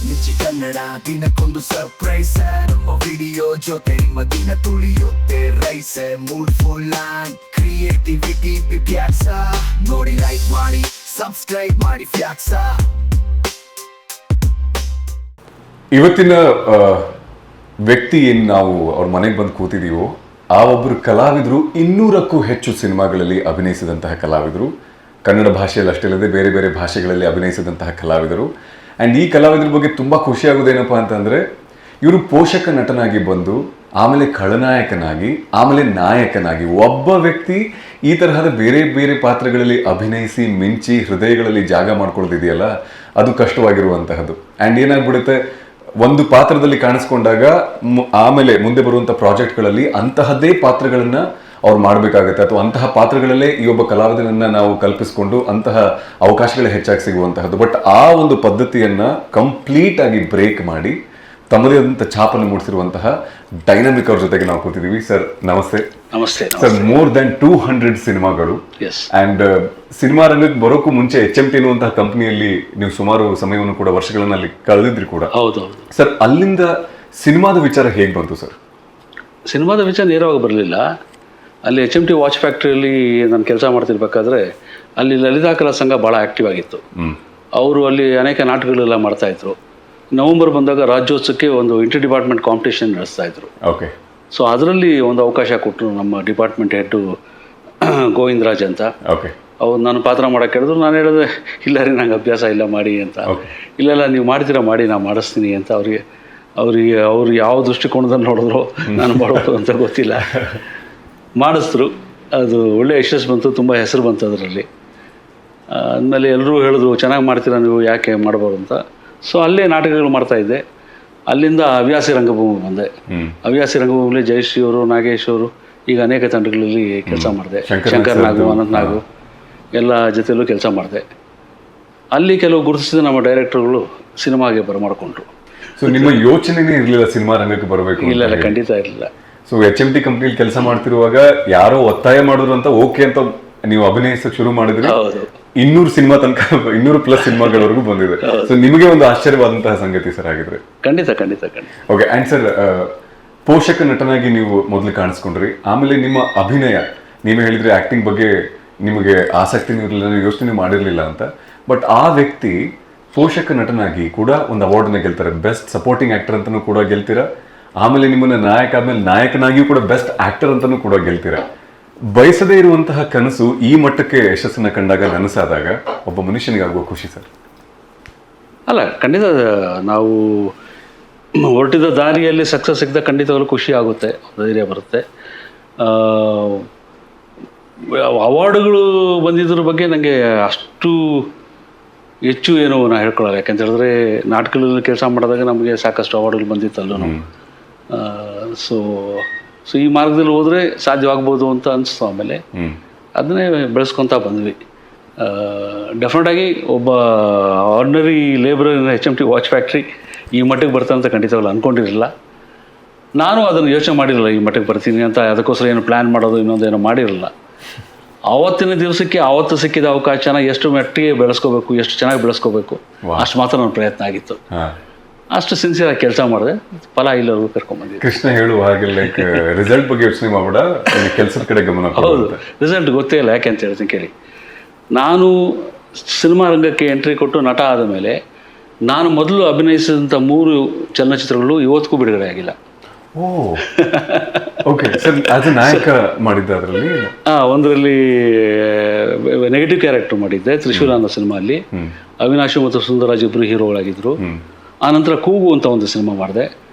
ನಿಚ್ಚಿ ಕನ್ನಡ ದಿನಕ್ಕೊಂದು ಸರ್ಪ್ರೈಸ್ ನಮ್ಮ ವಿಡಿಯೋ ಜೊತೆ ನಿಮ್ಮ ದಿನ ತುಳಿಯುತ್ತೆ rise mood full on creativity ವ್ಯಾಸ ನೋಡಿ ಲೈಕ್ ಮಾಡಿ ಸಬ್ಸ್ಕ್ರೈಬ್ ಮಾಡಿ ಫ್ಯಾಕ್ಸ. ಇವತ್ತಿನ ವ್ಯಕ್ತಿ ಏನು ನಾವು ಅವ್ರ ಮನೆಗೆ ಬಂದು ಕೂತಿದ್ದೀವೋ ಆ ಒಬ್ಬರು ಕಲಾವಿದರು 200ಕ್ಕೂ ಹೆಚ್ಚು ಸಿನಿಮಾಗಳಲ್ಲಿ ಅಭಿನಯಿಸಿದಂತಹ ಕಲಾವಿದರು, ಕನ್ನಡ ಭಾಷೆಯಲ್ಲಿ ಅಷ್ಟೇ ಅಲ್ಲದೆ ಬೇರೆ ಬೇರೆ ಭಾಷೆಗಳಲ್ಲಿ ಅಭಿನಯಿಸಿದಂತಹ ಕಲಾವಿದರು. ಆ್ಯಂಡ್ ಈ ಕಲಾವಿದರ ಬಗ್ಗೆ ತುಂಬ ಖುಷಿಯಾಗೋದೇನಪ್ಪ ಅಂತಂದರೆ ಇವರು ಪೋಷಕ ನಟನಾಗಿ ಬಂದು ಆಮೇಲೆ ಖಳನಾಯಕನಾಗಿ ಆಮೇಲೆ ನಾಯಕನಾಗಿ ಒಬ್ಬ ವ್ಯಕ್ತಿ ಈ ತರಹದ ಬೇರೆ ಬೇರೆ ಪಾತ್ರಗಳಲ್ಲಿ ಅಭಿನಯಿಸಿ ಮಿಂಚಿ ಹೃದಯಗಳಲ್ಲಿ ಜಾಗ ಮಾಡ್ಕೊಳ್ಳೋದಿದೆಯಲ್ಲ ಅದು ಕಷ್ಟವಾಗಿರುವಂತಹದ್ದು. ಆ್ಯಂಡ್ ಏನಾಗ್ಬಿಡುತ್ತೆ, ಒಂದು ಪಾತ್ರದಲ್ಲಿ ಕಾಣಿಸ್ಕೊಂಡಾಗ ಆಮೇಲೆ ಮುಂದೆ ಬರುವಂಥ ಪ್ರಾಜೆಕ್ಟ್ಗಳಲ್ಲಿ ಅಂತಹದ್ದೇ ಪಾತ್ರಗಳನ್ನು ಅವ್ರು ಮಾಡಬೇಕಾಗತ್ತೆ, ಅಥವಾ ಅಂತಹ ಪಾತ್ರಗಳಲ್ಲೇ ಈ ಒಬ್ಬ ಕಲಾವಿದನನ್ನು ನಾವು ಕಲ್ಪಿಸಿಕೊಂಡು ಅಂತಹ ಅವಕಾಶಗಳೇ ಹೆಚ್ಚಾಗಿ ಸಿಗುವಂತಹದ್ದು. ಬಟ್ ಆ ಒಂದು ಪದ್ಧತಿಯನ್ನು ಕಂಪ್ಲೀಟ್ ಆಗಿ ಬ್ರೇಕ್ ಮಾಡಿ ತಮ್ಮದೇ ಆದಂಥ ಛಾಪನ್ನು ಮೂಡಿಸಿರುವಂತಹ ಡೈನಾಮಿಕ್ ಅವ್ರ ಜೊತೆಗೆ ನಾವು ಕೂತಿದ್ದೀವಿ. ಸರ್ ನಮಸ್ತೆ. ನಮಸ್ತೆ ಸರ್, ಮೋರ್ ದೆನ್ 200 ಸಿನಿಮಾಗಳು ಅಂಡ್ ಸಿನಿಮಾ ರಂಗಕ್ಕೆ ಬರೋಕ್ಕೂ ಮುಂಚೆ HMT ಅನ್ನುವಂತಹ ಕಂಪನಿಯಲ್ಲಿ ನೀವು ಸುಮಾರು ಸಮಯವನ್ನು ಕೂಡ ವರ್ಷಗಳನ್ನ ಅಲ್ಲಿ ಕಳೆದಿದ್ರಿ ಕೂಡ. ಹೌದು ಸರ್, ಅಲ್ಲಿಂದ ಸಿನಿಮಾದ ವಿಚಾರ ಹೇಗೆ ಬಂತು ಸರ್? ಸಿನಿಮಾದ ವಿಚಾರ ನೇರವಾಗಿ ಬರಲಿಲ್ಲ. ಅಲ್ಲಿ HMT ವಾಚ್ ಫ್ಯಾಕ್ಟ್ರಿಯಲ್ಲಿ ನಾನು ಕೆಲಸ ಮಾಡ್ತಿರ್ಬೇಕಾದ್ರೆ ಅಲ್ಲಿ ಲಲಿತಾ ಕಲಾ ಸಂಘ ಭಾಳ ಆ್ಯಕ್ಟಿವ್ ಆಗಿತ್ತು. ಅವರು ಅಲ್ಲಿ ಅನೇಕ ನಾಟಕಗಳೆಲ್ಲ ಮಾಡ್ತಾಯಿದ್ರು. ನವಂಬರ್ ಬಂದಾಗ ರಾಜ್ಯೋತ್ಸವಕ್ಕೆ ಒಂದು ಇಂಟರ್ ಡಿಪಾರ್ಟ್ಮೆಂಟ್ ಕಾಂಪಿಟೇಷನ್ ನಡೆಸ್ತಾ ಇದ್ರು. ಓಕೆ. ಸೊ ಅದರಲ್ಲಿ ಒಂದು ಅವಕಾಶ ಕೊಟ್ಟರು ನಮ್ಮ ಡಿಪಾರ್ಟ್ಮೆಂಟ್ ಹೆಡ್ಡು ಗೋವಿಂದ ರಾಜ್ ಅಂತ. ಓಕೆ. ಅವ್ರು ನಾನು ಪಾತ್ರ ಮಾಡೋಕ್ಕೆ ಹೇಳಿದ್ರು. ನಾನು ಹೇಳಿದೆ ಇಲ್ಲ ರೀ, ನಂಗೆ ಅಭ್ಯಾಸ ಇಲ್ಲ ಮಾಡಿ ಅಂತ. ಇಲ್ಲ ನೀವು ಮಾಡ್ತೀರಾ ಮಾಡಿ, ನಾನು ಮಾಡಿಸ್ತೀನಿ ಅಂತ ಅವ್ರು ಯಾವ ದೃಷ್ಟಿಕೋನದಲ್ಲಿ ನೋಡಿದ್ರು ನಾನು ಮಾಡೋದು ಅಂತ ಗೊತ್ತಿಲ್ಲ. ಮಾಡಿಸಿದ್ರು. ಅದು ಒಳ್ಳೆ ಯಶಸ್ಸು ಬಂತು, ತುಂಬ ಹೆಸರು ಬಂತು ಅದರಲ್ಲಿ. ಆದಮೇಲೆ ಎಲ್ಲರೂ ಹೇಳಿದ್ರು ಚೆನ್ನಾಗಿ ಮಾಡ್ತೀರಾ ನೀವು, ಯಾಕೆ ಮಾಡ್ಬೋದು ಅಂತ. ಸೊ ಅಲ್ಲೇ ನಾಟಕಗಳು ಮಾಡ್ತಾಯಿದ್ದೆ. ಅಲ್ಲಿಂದ ಹವ್ಯಾಸಿ ರಂಗಭೂಮಿ ಬಂದೆ. ಹವ್ಯಾಸಿ ರಂಗಭೂಮಿಲಿ ಜಯಶ್ರೀ ಅವರು, ನಾಗೇಶ್ ಅವರು, ಈಗ ಅನೇಕ ತಂಡಗಳಲ್ಲಿ ಕೆಲಸ ಮಾಡಿದೆ. ಶಂಕರ್ ನಾಗು, ಅನಂತ್ ನಾಗು ಎಲ್ಲ ಜೊತೆಯಲ್ಲೂ ಕೆಲಸ ಮಾಡಿದೆ. ಅಲ್ಲಿ ಕೆಲವು ಗುರುತಿಸಿದ ನಮ್ಮ ಡೈರೆಕ್ಟರ್ಗಳು ಸಿನಿಮಾಗೆ ಬರಮಾಡ್ಕೊಂಡ್ರು. ಸೊ ನಿಮ್ಮ ಯೋಚನೆನೇ ಇರಲಿಲ್ಲ ಸಿನಿಮಾ ರಂಗಕ್ಕೆ ಬರಬೇಕು? ಇಲ್ಲ, ಖಂಡಿತ ಇರಲಿಲ್ಲ. ಸೊ HMT ಕಂಪ್ನಿಯಲ್ಲಿ ಕೆಲಸ ಮಾಡ್ತಿರುವಾಗ ಯಾರೋ ಒತ್ತಾಯ ಮಾಡಿದ್ರು ಅಂತ ಓಕೆ ಅಂತ ನೀವು ಅಭಿನಯಿಸಕ್ಕೆ ಶುರು ಮಾಡಿದ್ರಿ. 200 ಸಿನಿಮಾ ತನಕ, 200+ ಸಿನಿಮಾಗಳವರೆಗೂ ಬಂದಿದೆ. ಸೊ ನಿಮಗೆ ಒಂದು ಆಶ್ಚರ್ಯವಾದಂತಹ ಸಂಗತಿ ಸರ್ ಆಗಿದ್ರೆ? ಖಂಡಿತ. ಓಕೆ. ಆ್ಯಂಡ್ ಸರ್, ಪೋಷಕ ನಟನಾಗಿ ನೀವು ಮೊದಲು ಕಾಣಿಸ್ಕೊಂಡ್ರಿ, ಆಮೇಲೆ ನಿಮ್ಮ ಅಭಿನಯ, ನೀವೇ ಹೇಳಿದ್ರಿ ಆ್ಯಕ್ಟಿಂಗ್ ಬಗ್ಗೆ ನಿಮಗೆ ಆಸಕ್ತಿನೂ ಇರಲಿಲ್ಲ, ನೀವು ಯೋಚನೆ ಮಾಡಿರಲಿಲ್ಲ ಅಂತ. ಬಟ್ ಆ ವ್ಯಕ್ತಿ ಪೋಷಕ ನಟನಾಗಿ ಕೂಡ ಒಂದು ಅವಾರ್ಡನ್ನ ಗೆಲ್ತಾರೆ, ಬೆಸ್ಟ್ ಸಪೋರ್ಟಿಂಗ್ ಆ್ಯಕ್ಟರ್ ಅಂತಲೂ ಕೂಡ ಗೆಲ್ತೀರಾ. ಆಮೇಲೆ ನಿಮ್ಮನ್ನು ನಾಯಕ ಆದಮೇಲೆ ನಾಯಕನಾಗಿಯೂ ಕೂಡ ಬೆಸ್ಟ್ ಆ್ಯಕ್ಟರ್ ಅಂತಲೂ ಕೂಡ ಗೆಲ್ತೀರಾ. ಬಯಸದೇ ಇರುವಂತಹ ಕನಸು ಈ ಮಟ್ಟಕ್ಕೆ ಯಶಸ್ಸನ್ನು ಕಂಡಾಗ, ನನಸಾದಾಗ ಒಬ್ಬ ಮನುಷ್ಯನಿಗಾಗುವ ಖುಷಿ ಸರ್? ಅಲ್ಲ, ಖಂಡಿತ ನಾವು ಹೊರಟಿದ ದಾರಿಯಲ್ಲಿ ಸಕ್ಸಸ್ ಸಿಕ್ಕಿದ ಖಂಡಿತವಾಗ್ಲೂ ಖುಷಿ ಆಗುತ್ತೆ, ಧೈರ್ಯ ಬರುತ್ತೆ. ಅವಾರ್ಡುಗಳು ಬಂದಿದ್ರ ಬಗ್ಗೆ ನನಗೆ ಅಷ್ಟು ಹೆಚ್ಚು ಏನು ನಾನು ಹೇಳ್ಕೊಳ್ಳಲ್ಲ. ಯಾಕಂತ ಹೇಳಿದ್ರೆ ನಾಟಕಗಳಲ್ಲಿ ಕೆಲಸ ಮಾಡಿದಾಗ ನಮಗೆ ಸಾಕಷ್ಟು ಅವಾರ್ಡ್ಗಳು ಬಂದಿತ್ತಲ್ಲೂ. ಸೊ ಈ ಮಾರ್ಗದಲ್ಲಿ ಹೋದರೆ ಸಾಧ್ಯವಾಗ್ಬೋದು ಅಂತ ಅನಿಸ್ತು. ಆಮೇಲೆ ಅದನ್ನೇ ಬೆಳೆಸ್ಕೊತಾ ಬಂದ್ವಿ. ಡೆಫಿನೆಟಾಗಿ ಒಬ್ಬ ordinary labourer HMT watch factory ಈ ಮಟ್ಟಿಗೆ ಬರ್ತಾನೆ ಅಂತ ಖಂಡಿತವಾಗ್ಲೂ ಅಂದ್ಕೊಂಡಿರಲಿಲ್ಲ. ನಾನು ಅದನ್ನು ಯೋಚನೆ ಮಾಡಿರಲಿಲ್ಲ ಈ ಮಟ್ಟಿಗೆ ಬರ್ತೀನಿ ಅಂತ. ಅದಕ್ಕೋಸ್ಕರ ಏನು ಪ್ಲ್ಯಾನ್ ಮಾಡೋದು ಇನ್ನೊಂದೇನೋ ಮಾಡಿರಲಿಲ್ಲ. ಆವತ್ತಿನ ದಿವಸಕ್ಕೆ ಆವತ್ತು ಸಿಕ್ಕಿದ ಅವಕಾಶನ ಎಷ್ಟು ಮಟ್ಟಿಗೆ ಬೆಳೆಸ್ಕೋಬೇಕು, ಎಷ್ಟು ಚೆನ್ನಾಗಿ ಬೆಳೆಸ್ಕೋಬೇಕು, ಅಷ್ಟು ಮಾತ್ರ ನನ್ನ ಪ್ರಯತ್ನ ಆಗಿತ್ತು. ಅಷ್ಟು ಸಿನ್ಸಿಯರಾಗಿ ಕೆಲಸ ಮಾಡಿದೆ, ಫಲ ಇಲ್ಲವರೆಗೂ ಕರ್ಕೊಂಡ್ಬಂದಿದ್ದೆ. ಕೃಷ್ಣ ಹೇಳುವ ಹಾಗೆ ಲೈಕ್ ರಿಸಲ್ಟ್ ಬಗ್ಗೆ ಯೋಚನೆ ಮಾಡಬೇಡ, ಕೆಲಸದ ಕಡೆ ಗಮನ. ಹೌದು, ರಿಸಲ್ಟ್ ಗೊತ್ತೇ ಇಲ್ಲ. ಯಾಕೆ ಅಂತ ಹೇಳ್ತೀನಿ ಕೇಳಿ. ನಾನು ಸಿನಿಮಾ ರಂಗಕ್ಕೆ ಎಂಟ್ರಿ ಕೊಟ್ಟು ನಟ ಆದ ಮೇಲೆ ನಾನು ಮೊದಲು ಅಭಿನಯಿಸಿದಂಥ 3 ಚಲನಚಿತ್ರಗಳು ಇವತ್ತಿಗೂ ಬಿಡುಗಡೆ ಆಗಿಲ್ಲ. ಓಕೆ ಸರ್, ಆಸ್ ಎ ನಾಯಕ ಮಾಡಿದ್ದೆ ಅದರಲ್ಲಿ? ಒಂದರಲ್ಲಿ ನೆಗೆಟಿವ್ ಕ್ಯಾರೆಕ್ಟರ್ ಮಾಡಿದ್ದೆ, ತ್ರಿಶೂಲ ಅನ್ನೋ ಸಿನಿಮಾಲ್ಲಿ. ಅವಿನಾಶ್ ಮತ್ತು ಸುಂದರರಾಜ್ ಇಬ್ಬರು ಹೀರೋಗಳಾಗಿದ್ದರು. ಆನಂತರ ಕೂಗು ಅಂತ ಒಂದು ಸಿನಿಮಾ ಮಾಡಿದೆ,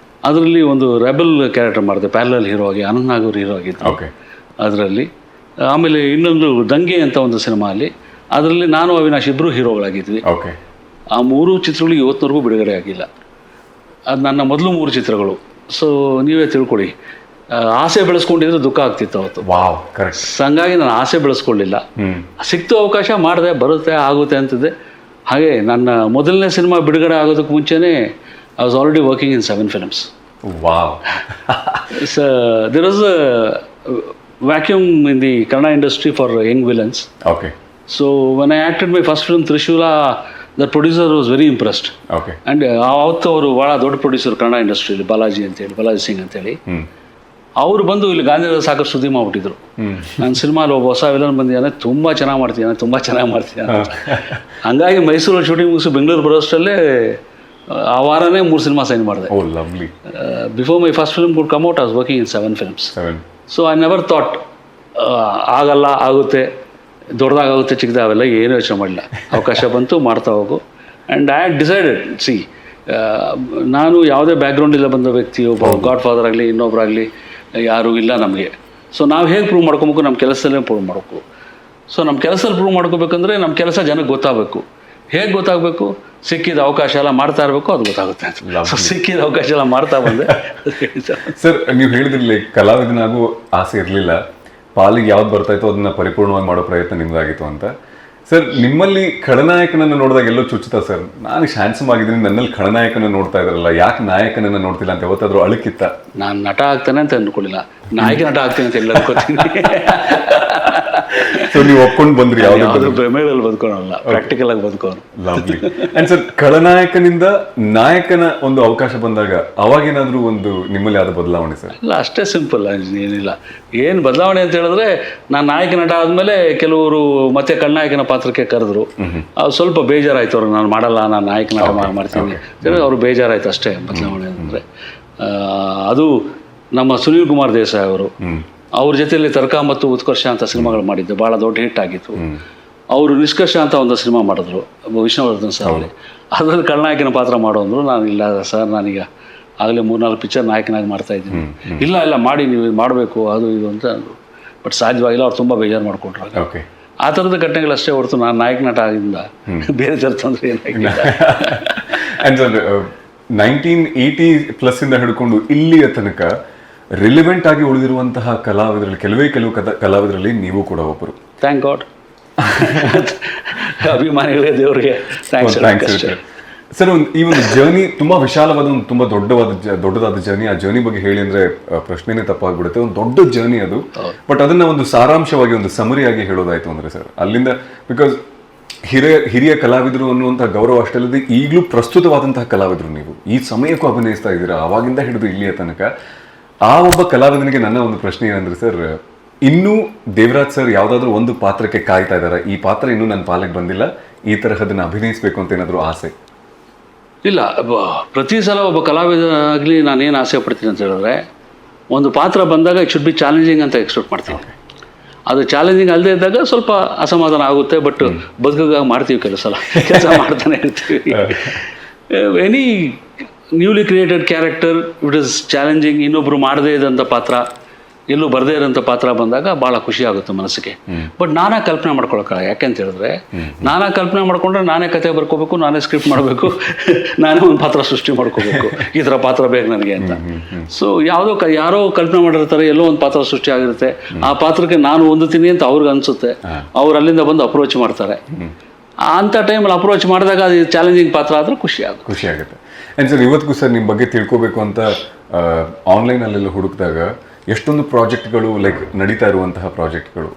ಅದರಲ್ಲಿ ಒಂದು ರೆಬಲ್ ಕ್ಯಾರೆಕ್ಟರ್ ಮಾಡಿದೆ, ಪ್ಯಾರಲಲ್ ಹೀರೋ ಆಗಿ. ಅನಂತ್ ನಾಗ್ ಅವರು ಹೀರೋ ಆಗಿದ್ದರು ಅದರಲ್ಲಿ. ಆಮೇಲೆ ಇನ್ನೊಂದು ದಂಗೆ ಅಂತ ಒಂದು ಸಿನಿಮಾ ಅಲ್ಲಿ, ಅದರಲ್ಲಿ ನಾನು ಅವಿನಾಶ್ ಇಬ್ಬರು ಹೀರೋಗಳಾಗಿದ್ವಿ. ಆ 3 ಚಿತ್ರಗಳು ಇವತ್ತಿನವರೆಗೂ ಬಿಡುಗಡೆ ಆಗಿಲ್ಲ. ಅದು ನನ್ನ ಮೊದಲು 3 ಚಿತ್ರಗಳು. ಸೊ ನೀವೇ ತಿಳ್ಕೊಳ್ಳಿ, ಆಸೆ ಬೆಳೆಸ್ಕೊಂಡಿದ್ರೆ ದುಃಖ ಆಗ್ತಿತ್ತು ಅವತ್ತು. ಹಂಗಾಗಿ ನಾನು ಆಸೆ ಬೆಳೆಸ್ಕೊಳ್ಳಿಲ್ಲ. ಸಿಕ್ತು ಅವಕಾಶ ಮಾಡಿದೆ, ಬರುತ್ತೆ ಆಗುತ್ತೆ ಅಂತಿದ್ದೆ. ಹಾಗೆ ನನ್ನ ಮೊದಲನೇ ಸಿನಿಮಾ ಬಿಡುಗಡೆ ಆಗೋದಕ್ಕೆ ಮುಂಚೆನೇ I was already working in 7 films. There was a vacuum in the Kannada industry for young villains. Okay. So when I acted my first film Trishula, the producer was very impressed. Okay. And ಅವತ್ತು ಅವರು ಭಾಳ ದೊಡ್ಡ producer Kannada ಇಂಡಸ್ಟ್ರಿಯಲ್ಲಿ, ಬಾಲಾಜಿ ಸಿಂಗ್ ಅಂತೇಳಿ. ಅವರು ಬಂದು ಇಲ್ಲಿ ಗಾಂಧಿನಗರ ಸಾಕಷ್ಟು ಸುದ್ದಿ ಮಾಡಿಬಿಟ್ಟಿದ್ರು. ನನ್ನ ಸಿನಿಮಾಲಿ ಒಬ್ಬ ಹೊಸ ವಿಲನ್ ಬಂದಿದ್ದಾನೆ, ತುಂಬ ಚೆನ್ನಾಗಿ ಮಾಡ್ತಿದ್ದಾನೆ. ಹಂಗಾಗಿ ಮೈಸೂರಲ್ಲಿ ಶೂಟಿಂಗ್ ಮುಗಿಸಿ ಬೆಂಗಳೂರು ಬರೋಷ್ಟರಲ್ಲೇ ಆ ವಾರನೇ 3 ಸಿನಿಮಾ ಸೈನ್ ಮಾಡಿದೆ. Before my first film could come out, I was working in 7 films. So I never thought ಆಗಲ್ಲ, ಆಗುತ್ತೆ, ದೊಡ್ಡದಾಗುತ್ತೆ, ಚಿಕ್ಕದಾಗ ಅವೆಲ್ಲ ಏನೂ ಯೋಚನೆ ಮಾಡಲಿಲ್ಲ. ಅವಕಾಶ ಬಂತು, ಮಾಡ್ತಾ ಹೋಗು. ಆ್ಯಂಡ್ ಐ ಹ್ಯಾಡ್ ಡಿಸೈಡೆಡ್, ನಾನು ಯಾವುದೇ ಬ್ಯಾಕ್ಗ್ರೌಂಡಿಲ್ಲ ಬಂದ ವ್ಯಕ್ತಿ, ಒಬ್ಬ ಗಾಡ್ ಫಾದರ್ ಆಗಲಿ ಇನ್ನೊಬ್ಬರಾಗಲಿ ಯಾರೂ ಇಲ್ಲ ನಮಗೆ. ಸೊ ನಾವು ಹೇಗೆ ಪ್ರೂವ್ ಮಾಡ್ಕೊಬೇಕು, ನಮ್ಮ ಕೆಲಸದಲ್ಲೇ ಪ್ರೂವ್ ಮಾಡಬೇಕು. ಸೊ ನಮ್ಮ ಕೆಲಸದಲ್ಲಿ ಪ್ರೂವ್ ಮಾಡ್ಕೋಬೇಕಂದ್ರೆ ನಮ್ಮ ಕೆಲಸ ಜನಕ್ಕೆ ಗೊತ್ತಾಗಬೇಕು. ಹೇಗೆ ಗೊತ್ತಾಗಬೇಕು? ಸಿಕ್ಕಿದ ಅವಕಾಶ ಎಲ್ಲ ಮಾಡ್ತಾ ಇರಬೇಕು, ಅದು ಗೊತ್ತಾಗುತ್ತೆ. ಸಿಕ್ಕಿದ ಅವಕಾಶ ಎಲ್ಲ ಮಾಡ್ತಾ ಬಂದೆ. ಸರ್, ನೀವು ಹೇಳಿದ್ರಲ್ಲಿ ಕಲಾವಿದನಾಗೂ ಆಸೆ ಇರಲಿಲ್ಲ, ಪಾಲಿಗೆ ಯಾವ್ದು ಬರ್ತಾಯಿತ್ತು ಅದನ್ನ ಪರಿಪೂರ್ಣವಾಗಿ ಮಾಡೋ ಪ್ರಯತ್ನ ನಿಮ್ದಾಗಿತ್ತು ಅಂತ. ಸರ್, ನಿಮ್ಮಲ್ಲಿ ಖಳನಾಯಕನನ್ನು ನೋಡಿದಾಗ ಎಲ್ಲೋ ಚುಚ್ಚುತ್ತಾ ಸರ್, ನಾನು ಹ್ಯಾಂಡ್ಸಮ್ ಆಗಿದ್ದೀನಿ, ನನ್ನಲ್ಲಿ ಖಳನಾಯಕನ ನೋಡ್ತಾ ಇದ್ದಾರಲ್ಲ, ಯಾಕೆ ನಾಯಕನನ್ನು ನೋಡ್ತಿಲ್ಲ ಅಂತ ಯಾವತ್ತಾದ್ರೂ ಅಳುಕಿತ್ತ? ನಾನು ನಟ ಆಗ್ತಾನೆ ಅಂತ ಅಂದ್ಕೊಳ್ಳಿಲ್ಲ, ನಾಯಕ ನಟ ಆಗ್ತೇನೆ ಅಂತ ಎಲ್ಲ ಅನ್ಕೋತೀನಿ. ಸೊ ನೀವು ಒಪ್ಕೊಂಡು ಬಂದ್ರಿ? ಯಾವ್ದು ಪ್ರಮೇಯದಲ್ಲಿ ಬದುಕೋಣಲ್ಲ, ಪ್ರಾಕ್ಟಿಕಲ್ ಆಗಿ ಬದುಕೋನು. ಅಂಡ್ ಸರ್, ಖಳನಾಯಕನಿಂದ ನಾಯಕನ ಒಂದು ಅವಕಾಶ ಬಂದಾಗ ಅವಾಗೇನಾದ್ರೂ ಒಂದು ನಿಮ್ಮಲ್ಲಿ ಯಾವ್ದು ಬದಲಾವಣೆ ಸರ್? ಇಲ್ಲ, ಅಷ್ಟೇ ಸಿಂಪಲ್, ಏನಿಲ್ಲ. ಏನು ಬದಲಾವಣೆ ಅಂತ ಹೇಳಿದ್ರೆ, ನಾನು ನಾಯಕ ನಟ ಆದಮೇಲೆ ಕೆಲವರು ಮತ್ತೆ ಖಳನಾಯಕನ ಪಾತ್ರಕ್ಕೆ ಕರೆದ್ರು. ಅದು ಸ್ವಲ್ಪ ಬೇಜಾರಾಯ್ತು ಅವ್ರಿಗೆ, ನಾನು ಮಾಡಲ್ಲ, ನಾನು ನಾಯಕ ನಟ ಮಾಡ್ತೀನಿ ಅವ್ರು ಬೇಜಾರಾಯ್ತು, ಅಷ್ಟೇ ಬದಲಾವಣೆ ಅಂದರೆ. ಅದು ನಮ್ಮ ಸುನೀಲ್ ಕುಮಾರ್ ದೇಸಾಯಿ ಅವರು, ಅವ್ರ ಜೊತೆಯಲ್ಲಿ ತರ್ಕ ಮತ್ತು ಉತ್ಕರ್ಷ ಅಂತ ಸಿನಿಮಾಗಳು ಮಾಡಿದ್ದು, ಭಾಳ ದೊಡ್ಡ ಹಿಟ್ ಆಗಿತ್ತು. ಅವರು ನಿಷ್ಕರ್ಷ ಅಂತ ಒಂದು ಸಿನಿಮಾ ಮಾಡಿದ್ರು ವಿಷ್ಣುವರ್ಧನ್ ಸರ್ ಅಲ್ಲಿ. ಅದರಲ್ಲಿ ಖಳನಾಯಕನ ಪಾತ್ರ ಮಾಡೋ ಅಂದರು. ನಾನು ಇಲ್ಲ ಸರ್, ನಾನೀಗ ಆಗಲೇ 3-4 ಪಿಕ್ಚರ್ ನಾಯಕನಾಗಿ ಮಾಡ್ತಾ ಇದ್ದೀನಿ. ಇಲ್ಲ ಮಾಡಿ, ನೀವು ಮಾಡಬೇಕು ಅದು ಇದು ಅಂತ ಅಂದರು. ಬಟ್ ಸಾಧ್ಯವಾಗಿಲ್ಲ, ಅವ್ರು ತುಂಬ ಬೇಜಾರು ಮಾಡಿಕೊಂಡ್ರು. ಆ ಥರದ ಘಟನೆಗಳಷ್ಟೇ ಹೊರತು ನಾನು ನಾಯಕ ನಟ ಆಗಿಂದ ಬೇರೆ ಥರ ತೊಂದರೆ ಏನಾಗಿಲ್ಲ. 1980+ ಇಂದ ಹಿಡ್ಕೊಂಡು ಇಲ್ಲಿಯ ತನಕ ರಿಲಿವೆಂಟ್ ಆಗಿ ಉಳಿದಿರುವಂತಹ ಕಲಾವಿದರಲ್ಲಿ ಕೆಲವು ಕಲಾವಿದರಲ್ಲಿ ನೀವು ಕೂಡ ಒಬ್ಬರು. Thank god. ಅಭಿಮಾನಿಗಳೇ ದೇವರಿಗೆ ಥ್ಯಾಂಕ್ಸ್. ಸರ್, ಈ ಒಂದು ಜರ್ನಿ ತುಂಬಾ ವಿಶಾಲವಾದ, ಒಂದು ತುಂಬಾ ದೊಡ್ಡದಾದ ಜರ್ನಿ. ಆ ಜರ್ನಿ ಬಗ್ಗೆ ಹೇಳಿ ಅಂದ್ರೆ ಪ್ರಶ್ನೆನೇ ತಪ್ಪಾಗ್ಬಿಡುತ್ತೆ. ಒಂದು ದೊಡ್ಡ ಜರ್ನಿ ಅದು. ಬಟ್ ಅದನ್ನ ಒಂದು ಸಾರಾಂಶವಾಗಿ, ಒಂದು ಸಮರಿಯಾಗಿ ಹೇಳೋದಾಯ್ತು ಅಂದ್ರೆ ಸರ್, ಅಲ್ಲಿಂದ ಬಿಕಾಸ್ ಹಿರಿಯ ಕಲಾವಿದರು ಅನ್ನುವಂತಹ ಗೌರವ ಅಷ್ಟೇ ಅಲ್ಲದೆ ಈಗಲೂ ಪ್ರಸ್ತುತವಾದಂತಹ ಕಲಾವಿದರು ನೀವು, ಈ ಸಮಯಕ್ಕೂ ಅಭಿನಯಿಸ್ತಾ ಇದ್ದೀರಾ, ಅವಾಗಿಂದ ಹಿಡಿದು ಇಲ್ಲಿಯ ತನಕ. ಆ ಒಬ್ಬ ಕಲಾವಿದನಿಗೆ ನನ್ನ ಒಂದು ಪ್ರಶ್ನೆ ಏನಂದ್ರೆ ಸರ್, ಇನ್ನೂ ದೇವರಾಜ್ ಸರ್ ಯಾವುದಾದ್ರೂ ಒಂದು ಪಾತ್ರಕ್ಕೆ ಕಾಯ್ತಾ ಇದ್ದಾರೆ, ಈ ಪಾತ್ರ ಇನ್ನೂ ನನ್ನ ಪಾಲಿಗೆ ಬಂದಿಲ್ಲ, ಈ ತರಹದನ್ನ ಅಭಿನಯಿಸಬೇಕು ಅಂತ ಏನಾದರೂ ಆಸೆ? ಇಲ್ಲ, ಪ್ರತಿ ಸಲ ಒಬ್ಬ ಕಲಾವಿದನಾಗಲಿ ನಾನೇನು ಆಸೆ ಪಡ್ತೀನಿ ಅಂತ ಹೇಳಿದ್ರೆ, ಒಂದು ಪಾತ್ರ ಬಂದಾಗ ಇಟ್ ಶುಡ್ ಬಿ ಚಾಲೆಂಜಿಂಗ್ ಅಂತ ಎಕ್ಸ್ಪೆಕ್ಟ್ ಮಾಡ್ತೀನಿ. ಅದು ಚಾಲೆಂಜಿಂಗ್ ಅಲ್ಲದೆ ಇದ್ದಾಗ ಸ್ವಲ್ಪ ಅಸಮಾಧಾನ ಆಗುತ್ತೆ. ಬಟ್ ಬದುಕಾಗ ಮಾಡ್ತೀವಿ, ಕೆಲಸ ಮಾಡ್ತಾನೆ ಇರ್ತೀವಿ. Any newly created character it is challenging. ಇನ್ನೊಬ್ರು ಮಾಡದೇ ಇದ್ದಂಥ ಪಾತ್ರ, ಎಲ್ಲೂ ಬರದೇ ಇರೋಂಥ ಪಾತ್ರ ಬಂದಾಗ ಭಾಳ ಖುಷಿ ಆಗುತ್ತೆ ಮನಸ್ಸಿಗೆ. ಬಟ್ ನಾನೇ ಕಲ್ಪನೆ ಮಾಡ್ಕೊಳಕ್ಕಾಗ. ಯಾಕೆಂತ ಹೇಳಿದ್ರೆ, ನಾನೇ ಕಲ್ಪನೆ ಮಾಡ್ಕೊಂಡ್ರೆ ನಾನೇ ಕತೆ ಬರ್ಕೋಬೇಕು, ನಾನೇ ಸ್ಕ್ರಿಪ್ಟ್ ಮಾಡಬೇಕು, ನಾನೇ ಒಂದು ಪಾತ್ರ ಸೃಷ್ಟಿ ಮಾಡ್ಕೋಬೇಕು, ಈ ಥರ ಪಾತ್ರ ಬೇಕು ನನಗೆ ಅಂತ. ಸೊ ಯಾರೋ ಕಲ್ಪನೆ ಮಾಡಿರ್ತಾರೆ, ಎಲ್ಲೋ ಒಂದು ಪಾತ್ರ ಸೃಷ್ಟಿ ಆಗಿರುತ್ತೆ, ಆ ಪಾತ್ರಕ್ಕೆ ನಾನು ಹೊಂದುತ್ತೀನಿ ಅಂತ ಅವ್ರಿಗೆ ಅನಿಸುತ್ತೆ. ಅವ್ರು ಅಲ್ಲಿಂದ ಬಂದು ಅಪ್ರೋಚ್ ಮಾಡ್ತಾರೆ. ಅಂಥ ಟೈಮಲ್ಲಿ ಅಪ್ರೋಚ್ ಮಾಡಿದಾಗ ಅದು ಚಾಲೆಂಜಿಂಗ್ ಪಾತ್ರ ಆದರೂ ಖುಷಿ ಆಗುತ್ತೆ. ಆ್ಯಂಡ್ ಸರ್, ಇವತ್ತಿಗೂ ಸರ್ ನಿಮ್ಮ ಬಗ್ಗೆ ತಿಳ್ಕೊಬೇಕು ಅಂತ ಆನ್ಲೈನಲ್ಲೆಲ್ಲ ಹುಡುಕಿದಾಗ ಎಷ್ಟೊಂದು ಪ್ರಾಜೆಕ್ಟ್ಗಳು ನಡೀತಾ ಇರುವಂತಹ ಪ್ರಾಜೆಕ್ಟ್ಗಳು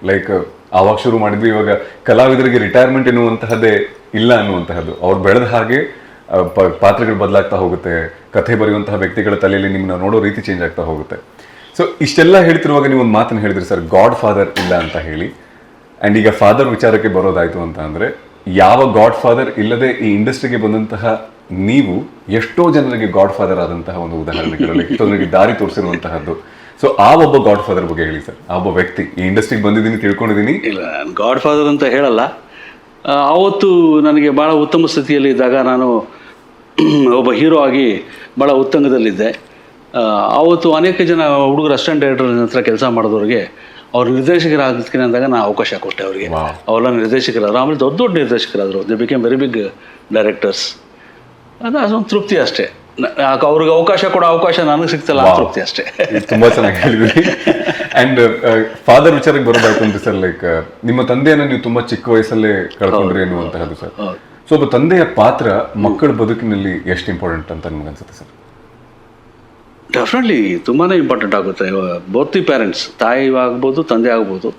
ಆವಾಗ ಶುರು ಮಾಡಿದ್ವಿ, ಇವಾಗ ಕಲಾವಿದರಿಗೆ ರಿಟೈರ್ಮೆಂಟ್ ಎನ್ನುವಂತಹದ್ದೇ ಇಲ್ಲ ಅನ್ನುವಂತಹದ್ದು. ಅವ್ರು ಬೆಳೆದ ಹಾಗೆ ಪಾತ್ರಗಳು ಬದಲಾಗ್ತಾ ಹೋಗುತ್ತೆ, ಕಥೆ ಬರೆಯುವಂತಹ ವ್ಯಕ್ತಿಗಳ ತಲೆಯಲ್ಲಿ ನಿಮ್ಮನ್ನ ನೋಡೋ ರೀತಿ ಚೇಂಜ್ ಆಗ್ತಾ ಹೋಗುತ್ತೆ. ಸೊ ಇಷ್ಟೆಲ್ಲ ಹೇಳ್ತಿರುವಾಗ ನೀವು ಒಂದು ಮಾತನ್ನು ಹೇಳಿದ್ರಿ ಸರ್, ಗಾಡ್ ಫಾದರ್ ಇಲ್ಲ ಅಂತ ಹೇಳಿ. ಆ್ಯಂಡ್ ಈಗ ಫಾದರ್ ವಿಚಾರಕ್ಕೆ ಬರೋದಾಯ್ತು ಅಂತ ಅಂದರೆ, ಯಾವ ಗಾಡ್ ಫಾದರ್ ಇಲ್ಲದೆ ಈ ಇಂಡಸ್ಟ್ರಿಗೆ ಬಂದಂತಹ ನೀವು ಎಷ್ಟೋ ಜನರಿಗೆ ಗಾಡ್ ಫಾದರ್ ಆದಂತಹ ಒಂದು ಉದಾಹರಣೆಗಳು, ಎಷ್ಟೋ ಜನರಿಗೆ ದಾರಿ ತೋರಿಸಿರುವಂತಹದ್ದು. ಸೊ ಆ ಒಬ್ಬ ಗಾಡ್ ಫಾದರ್ ಬಗ್ಗೆ ಹೇಳಿ ಸರ್. ಆ ಒಬ್ಬ ವ್ಯಕ್ತಿ, ಈ ಇಂಡಸ್ಟ್ರಿಗೆ ಬಂದಿದ್ದೀನಿ, ತಿಳ್ಕೊಂಡಿದ್ದೀನಿ. ಇಲ್ಲ, ಗಾಡ್ ಫಾದರ್ ಅಂತ ಹೇಳಲ್ಲ. ಆವತ್ತು ನನಗೆ ಭಾಳ ಉತ್ತಮ ಸ್ಥಿತಿಯಲ್ಲಿ ಇದ್ದಾಗ, ನಾನು ಒಬ್ಬ ಹೀರೋ ಆಗಿ ಭಾಳ ಉತ್ತುಂಗದಲ್ಲಿದ್ದೆ. ಆವತ್ತು ಅನೇಕ ಜನ ಹುಡುಗರು ಅಸಿಸ್ಟೆಂಟ್ ಡೈರೆಕ್ಟರ್ ಹತ್ರ ಕೆಲಸ ಮಾಡಿದವ್ರಿಗೆ ಅವ್ರು ನಿರ್ದೇಶಕರಾಗ್ತೀನಿ ಅಂದಾಗ ನಾನು ಅವಕಾಶ ಕೊಟ್ಟೆ ಅವರಿಗೆ. ಅವರೆಲ್ಲ ನಿರ್ದೇಶಕರಾದರು, ಆಮೇಲೆ ದೊಡ್ಡ ದೊಡ್ಡ ನಿರ್ದೇಶಕರಾದರು. They became very big directors. ಅದೊಂದು ತೃಪ್ತಿ ಅಷ್ಟೇ. ಅವ್ರಿಗೆ ಅವಕಾಶ ನನಗೆ ಸಿಗ್ತಲ್ಲ, ತೃಪ್ತಿ ಅಷ್ಟೇ. ತುಂಬಾ ಚೆನ್ನಾಗಿ ಹೇಳಿದ್ರಿ. ಅಂಡ್ ಫಾದರ್ ವಿಚಾರಕ್ಕೆ ಬರೋದಾಯ್ತು ಅಂದ್ರೆ ಸರ್, ನಿಮ್ಮ ತಂದೆಯನ್ನು ನೀವು ತುಂಬಾ ಚಿಕ್ಕ ವಯಸ್ಸಲ್ಲೇ ಕಳ್ಕೊಂಡ್ರಿ ಎನ್ನುವಂತಹದ್ದು ಸರ್. ಸೊ ಒಬ್ಬ ತಂದೆಯ ಪಾತ್ರ ಮಕ್ಕಳ ಬದುಕಿನಲ್ಲಿ ಎಷ್ಟು ಇಂಪಾರ್ಟೆಂಟ್ ಅಂತ ನಿಮ್ಗೆ ಅನ್ಸುತ್ತೆ ಸರ್? ಡೆಫಿನೆಟ್ಲಿ ತುಂಬಾ ಇಂಪಾರ್ಟೆಂಟ್ ಆಗುತ್ತೆ. ಬೋತ್ ದಿ ಪೇರೆಂಟ್ಸ್, ತಾಯಿ ಆಗ್ಬೋದು ತಂದೆ ಆಗ್ಬೋದು,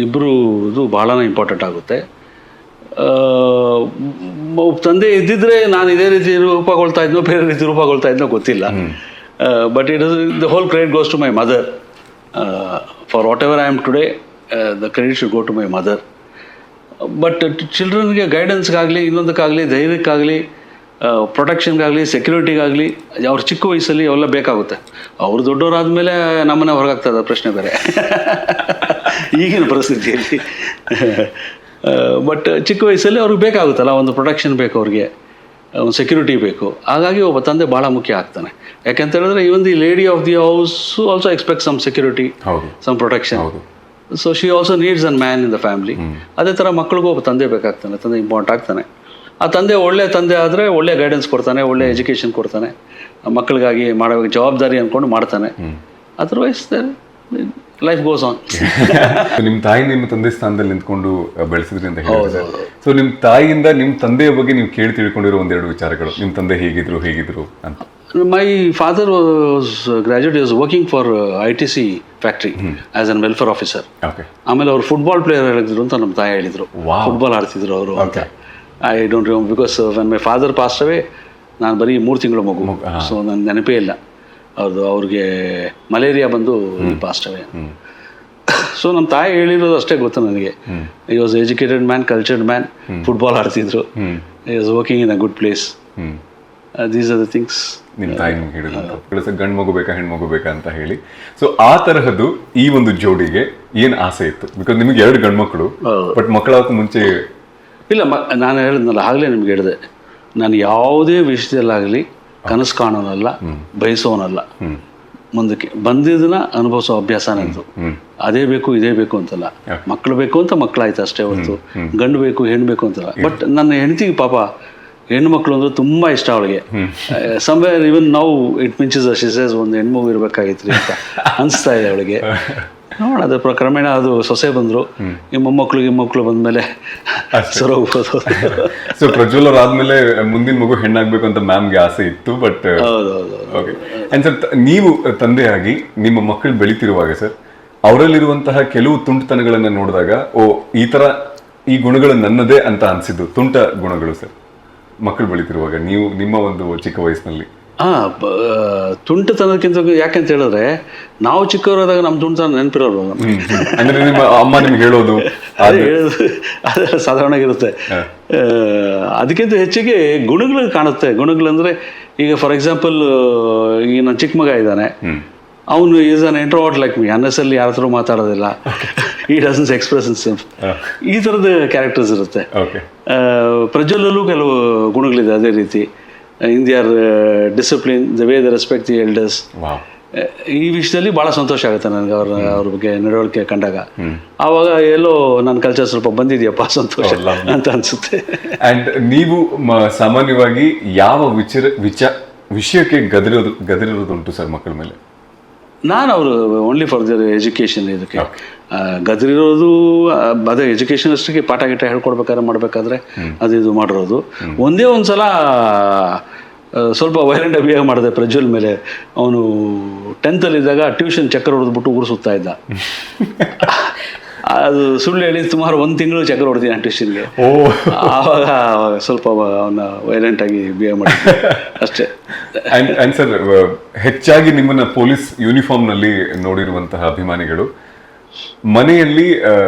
ಇಬ್ಬರು ಇದು ಭಾಳನೇ ಇಂಪಾರ್ಟೆಂಟ್ ಆಗುತ್ತೆ. ತಂದೆ ಇದ್ದಿದ್ರೆ ನಾನು ಇದೇ ರೀತಿ ರೂಪಗೊಳ್ತಾ ಇದ್ನೋ ಬೇರೆ ರೀತಿ ರೂಪಗೊಳ್ತಾ ಇದ್ನೋ ಗೊತ್ತಿಲ್ಲ. But it is the whole credit goes to my mother. For whatever I am today, the credit should go to my mother. But ಚಿಲ್ಡ್ರನ್ಗೆ ಗೈಡೆನ್ಸ್ಗಾಗಲಿ, ಇನ್ನೊಂದಕ್ಕಾಗಲಿ, ಧೈರ್ಯಕ್ಕಾಗಲಿ, ಪ್ರೊಟೆಕ್ಷನ್ಗಾಗಲಿ, ಸೆಕ್ಯೂರಿಟಿಗಾಗಲಿ ಅವ್ರ ಚಿಕ್ಕ ವಯಸ್ಸಲ್ಲಿ ಅವೆಲ್ಲ ಬೇಕಾಗುತ್ತೆ. ಅವರು ದೊಡ್ಡವರಾದ್ಮೇಲೆ ನಮ್ಮನ್ನ ಹೊರಗಾಗ್ತದೆ, ಪ್ರಶ್ನೆ ಬೇರೆ ಈಗಿನ ಪರಿಸ್ಥಿತಿಯಲ್ಲಿ. ಬಟ್ ಚಿಕ್ಕ ವಯಸ್ಸಲ್ಲಿ ಅವ್ರಿಗೆ ಬೇಕಾಗುತ್ತಲ್ಲ, ಒಂದು ಪ್ರೊಟೆಕ್ಷನ್ ಬೇಕು, ಅವ್ರಿಗೆ ಒಂದು ಸೆಕ್ಯೂರಿಟಿ ಬೇಕು. ಹಾಗಾಗಿ ಒಬ್ಬ ತಂದೆ ಭಾಳ ಮುಖ್ಯ ಆಗ್ತಾನೆ. ಯಾಕೆಂತ ಹೇಳಿದ್ರೆ even the lady of the house also expect some security, some protection. So she also needs an man in the family. ಅದೇ ಥರ ಮಕ್ಕಳಿಗೂ ಒಬ್ಬ ತಂದೆ ಬೇಕಾಗ್ತಾನೆ, ತಂದೆ ಇಂಪಾರ್ಟೆಂಟ್ ಆಗ್ತಾನೆ. ಆ ತಂದೆ ಒಳ್ಳೆ ತಂದೆ ಆದರೆ ಒಳ್ಳೆ ಗೈಡೆನ್ಸ್ ಕೊಡ್ತಾನೆ, ಒಳ್ಳೆ ಎಜುಕೇಷನ್ ಕೊಡ್ತಾನೆ, ಮಕ್ಕಳಿಗಾಗಿ ಮಾಡೋ ಜವಾಬ್ದಾರಿ ಅಂದ್ಕೊಂಡು ಮಾಡ್ತಾನೆ. Otherwise life goes on. ನಿಮ್ಮ ತಾಯಿ ನಿಮ್ಮ ತಂದೆ ಸ್ಥಾನದಲ್ಲಿ ನಿಂತ್ಕೊಂಡು ಬೆಳೆಸಿದ್ರಿ ಅಂತ ಹೇಳಿದ್ರೆ, ಸೊ ನಿಮ್ಮ ತಾಯಿಯಿಂದ ನಿಮ್ಮ ತಂದೆಯ ಬಗ್ಗೆ ನೀವು ಕೇಳಿ ತಿಳ್ಕೊಂಡಿರೋ ಒಂದೆರಡು ವಿಚಾರಗಳು, ನಿಮ್ಮ ತಂದೆ ಹೇಗಿದ್ರು ಅಂತ. My father was graduate, was working for ITC factory as an welfare officer. ಆಮೇಲೆ ಅವರು ಫುಟ್ಬಾಲ್ ಪ್ಲೇಯರ್ ಹೇಳಿದ್ರು ಅಂತ ನಮ್ಮ ತಾಯಿ ಹೇಳಿದ್ರು. ಫುಟ್ಬಾಲ್ ಆಡ್ತಿದ್ರು ಅವರು ಅಂತ. I don't remember because when my father past ಅವೇ ನಾನು ಬರೀ 3 ತಿಂಗಳು ಮಗು. ಸೊ ನನ್ನ ನೆನಪೇ ಇಲ್ಲ ಅವ್ರಿಗೆ ಮಲೇರಿಯಾ ಬಂದು ಪಾಸ್ಟ್ ಅವೇ. ಸೊ ನಮ್ಮ ತಾಯಿ ಹೇಳಿರೋದು ಅಷ್ಟೇ ಗೊತ್ತು ನನಗೆ. He was educated man, cultured man, football ಆಡ್ತಿದ್ರು, he was working in a good place. These are the things. ನಿಮ್ಮ ತಾಯಿ ನಿಮ್ಗೆ ಹೇಳಿದ್ರು ಗಂಡು ಮಗು ಬೇಕಾ ಹೆಣ್ಮಗು ಬೇಕಾ ಅಂತ ಹೇಳಿ. ಸೊ ಆ ತರಹದ್ದು ಈ ಒಂದು ಜೋಡಿಗೆ ಏನು ಆಸೆ ಇತ್ತು? ಬಿಕಾಸ್ ನಿಮಗೆ 2 ಗಂಡು ಮಕ್ಕಳು, ಬಟ್ ಮಕ್ಕಳಾಗಕ್ಕೂ ಮುಂಚೆ ಇಲ್ಲ. ನಾನು ಹೇಳಿದ್ನಲ್ಲ, ಆಗಲೇ ನಿಮ್ಗೆ ಹೇಳಿದೆ, ನಾನು ಯಾವುದೇ ವಿಷಯದಲ್ಲಾಗಲಿ ಕನಸು ಕಾಣೋನಲ್ಲ, ಬಯಸೋನಲ್ಲ. ಮುಂದಕ್ಕೆ ಬಂದಿದ್ದನ್ನ ಅನುಭವಿಸೋ ಅಭ್ಯಾಸ ನಂದು. ಅದೇ ಬೇಕು ಇದೇ ಬೇಕು ಅಂತಲ್ಲ. ಮಕ್ಕಳು ಬೇಕು ಅಂತ ಮಕ್ಕಳಾಯ್ತು ಅಷ್ಟೇ ಹೊರತು ಗಂಡು ಬೇಕು ಹೆಣ್ಣು ಬೇಕು ಅಂತಲ್ಲ. ಬಟ್ ನನ್ನ ಹೆಂಡತಿಗೆ ಪಾಪ ಹೆಣ್ಣು ಮಕ್ಕಳು ಅಂದ್ರೆ ತುಂಬ ಇಷ್ಟ ಅವಳಿಗೆ. ಸಮ್ವೇರ್ ಇವನ್ ನಾವು ಇಟ್ ಮಿಂಚಸ್ ಶಿ ಸೇಸ್ ಒಂದು ಹೆಣ್ಮಗು ಇರಬೇಕಾಗಿತ್ತು ಅಂತ ಅನಿಸ್ತಾ ಇದೆ ಅವಳಿಗೆ. ನೋಡೋದು ಕ್ರಮೇಣ ಅದು ಸೊಸೆ ಬಂದರು, ಈ ಮೊಮ್ಮಕ್ಕಳು ಬಂದಮೇಲೆ ಸರ್ ಹೋಗ್ಬೋದು. ಸೊ ಪ್ರಜ್ವಲ್ ಆದ್ಮೇಲೆ ಮುಂದಿನ ಮಗು ಹೆಣ್ಣಾಗ್ಬೇಕು ಅಂತ ಮ್ಯಾಮ್ಗೆ ಆಸೆ ಇತ್ತು. But okay. ಅಂಡ್ ಸರ್, ನೀವು ತಂದೆಯಾಗಿ ನಿಮ್ಮ ಮಕ್ಕಳು ಬೆಳಿತಿರುವಾಗ ಸರ್, ಅವರಲ್ಲಿರುವಂತಹ ಕೆಲವು ತುಂಟತನಗಳನ್ನು ನೋಡಿದಾಗ ಈ ಗುಣಗಳು ನನ್ನದೇ ಅಂತ ಅನಿಸಿದ್ದು ತುಂಟ ಗುಣಗಳು ಸರ್, ಮಕ್ಕಳು ಬೆಳಿತಿರುವಾಗ ನೀವು ನಿಮ್ಮ ಒಂದು ಚಿಕ್ಕ ವಯಸ್ಸಿನಲ್ಲಿ? ತುಂಟತನಕ್ಕಿಂತ ಯಾಕೆಂತ ಹೇಳಿದ್ರೆ, ನಾವು ಚಿಕ್ಕವರಾದಾಗ ನಮ್ಮ ತುಂಟತನ ನೆನಪಿರೋದು. ಅಂದ್ರೆ ನಿಮ್ಮ ಅಮ್ಮ ನಿಮ್ಗೆ ಹೇಳೋದು ಅದೆಲ್ಲ ಸಾಧಾರಣವಾಗಿರುತ್ತೆ. ಅದಕ್ಕಿಂತ ಹೆಚ್ಚಿಗೆ ಗುಣಗಳು ಕಾಣುತ್ತೆ. ಗುಣಗಳಂದ್ರೆ, ಈಗ ಫಾರ್ ಎಕ್ಸಾಂಪಲ್ ಈಗ ನನ್ನ ಚಿಕ್ಕ ಮಗ ಇದ್ದಾನೆ, ಅವನು is an introvert like me. ಅನ್ನೆಸಲ್ಲಿ ಯಾರ ಹತ್ರ ಮಾತಾಡೋದಿಲ್ಲ, ಈ ಡಸನ್ಸ್ ಎಕ್ಸ್ಪ್ರೆಸ್ ಹಿಮ್ಸೆಲ್ಫ್. ಈ ಥರದ ಕ್ಯಾರೆಕ್ಟರ್ಸ್ ಇರುತ್ತೆ. ಪ್ರಜ್ವಲಲ್ಲೂ ಕೆಲವು ಗುಣಗಳಿದೆ ಅದೇ ರೀತಿ. In their discipline, the way the respect the elders. ಈ ವಿಷಯದಲ್ಲಿ ಭಾಳ ಸಂತೋಷ ಆಗುತ್ತೆ ನನಗೆ ಅವ್ರ ಬಗ್ಗೆ ನಡವಳಿಕೆ ಕಂಡಾಗ. ಆವಾಗ ಎಲ್ಲೋ ನನ್ನ ಕಲ್ಚರ್ ಸ್ವಲ್ಪ ಬಂದಿದೆಯಪ್ಪ, ಸಂತೋಷ ಅಂತ ಅನಿಸುತ್ತೆ. ಆ್ಯಂಡ್ ನೀವು ಸಾಮಾನ್ಯವಾಗಿ ಯಾವ ವಿಷಯಕ್ಕೆ ಗದರಿರೋದುಂಟು ಸರ್ ಮಕ್ಕಳ ಮೇಲೆ? ನಾನು ಅವರು ಓನ್ಲಿ ಫಾರ್ ದರ್ ಎಜುಕೇಷನ್. ಇದಕ್ಕೆ ಗದರಿರೋದು ಅದೇ ಎಜುಕೇಷನ್ ಅಷ್ಟಕ್ಕೆ ಪಾಠ ಗೀಟ ಹೇಳ್ಕೊಡ್ಬೇಕಾದ್ರೆ ಮಾಡಬೇಕಾದ್ರೆ ಇದು ಮಾಡಿರೋದು. ಒಂದೇ ಒಂದು ಸಲ ಸ್ವಲ್ಪ ವೈಲೆಂಟ್ ಬಿಹೇವ್ ಮಾಡಿದೆ ಪ್ರಜ್ವಲ್ ಮೇಲೆ. ಅವನು 10th ಇದ್ದಾಗ ಟ್ಯೂಷನ್ ಚಕ್ಕರ್ ಹೊಡೆದ್ಬಿಟ್ಟು ಊರು ಸುತ್ತಾ ಇದ್ದ. ಅದು ಸುಳ್ಳು ಹೇಳಿ ಸುಮಾರು 1 ತಿಂಗಳು ಚಕ್ಕರ್ ಹೊಡೆದಿದ್ದೆ ನಾನು ಟ್ಯೂಷನ್ಗೆ. ಆವಾಗ ಸ್ವಲ್ಪ ಅವನ ವೈಲೆಂಟ್ ಆಗಿ ಬಿಹೇವ್ ಮಾಡಿದ್ದೆ ಅಷ್ಟೇ. ಆ್ಯಂಡ್ ಸರ್, ಹೆಚ್ಚಾಗಿ ನಿಮ್ಮನ್ನ ಪೊಲೀಸ್ ಯೂನಿಫಾರ್ಮ್ನಲ್ಲಿ ನೋಡಿರುವಂತಹ ಅಭಿಮಾನಿಗಳು ಮನೆಯಲ್ಲಿ